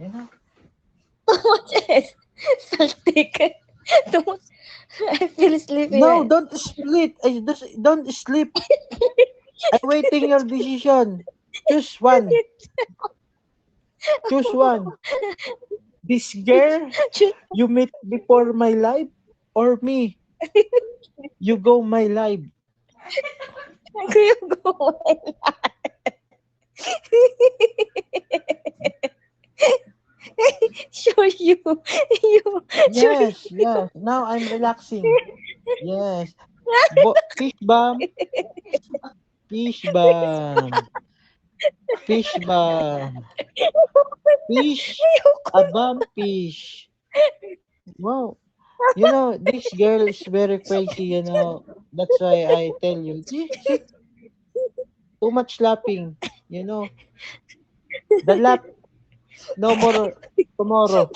You know? Too much is saltic. Too much. I feel sleepy. No, don't split. Don't sleep. I'm waiting your decision. Choose one. Choose one. This girl you meet before my life or me? You go my life. You go. Sure, you. Sure, Yes, you. yes. Now I'm relaxing. Yes. Fish bomb. Fish bomb. Fish bomb. Fish. A bomb fish. Wow. You know, this girl is very crazy, you know. That's why I tell you. See, too much laughing. You know, the laugh, no more tomorrow.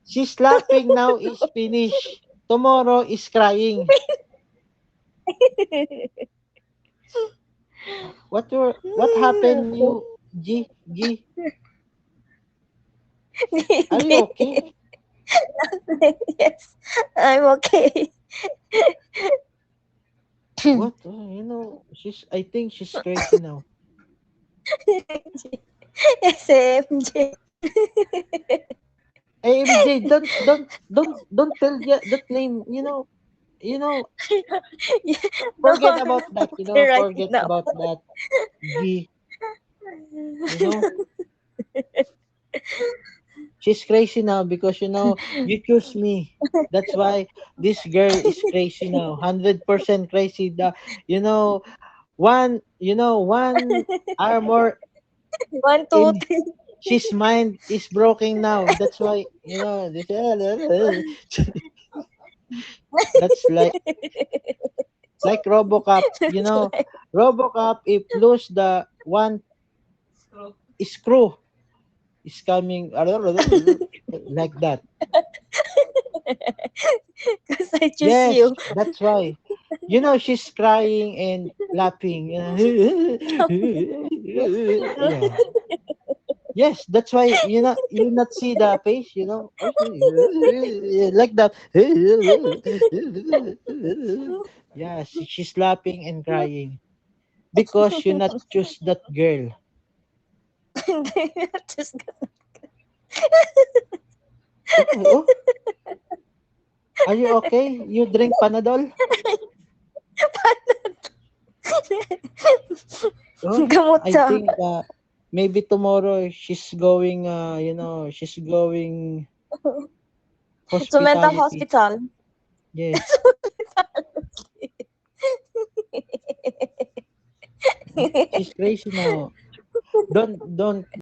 She's laughing now is finished. Tomorrow is crying. What happened you, G? G? Are you okay? Yes, I'm okay. What? You know, I think she's crazy now. SMJ. AMJ, don't tell that name. You know, No, forget about that. You know, right forget now. about that. G. You know, she's crazy now because you choose me. That's why this girl is crazy now. 100% crazy. You know, one armor One, two, in three. she's mind is broken now. That's why this. That's like RoboCop. RoboCop if lose the one screw is coming like that. Because I choose Yes, you. that's why. She's crying and laughing. Yeah. Yes, that's why you not see the face, like that. Yeah, she's laughing and crying because you not choose that girl. Just Oh, oh, are you okay? You drink Panadol? Oh, gamot I sa think maybe tomorrow she's going so mental hospitality. hospital. Yes. She's crazy now. Don't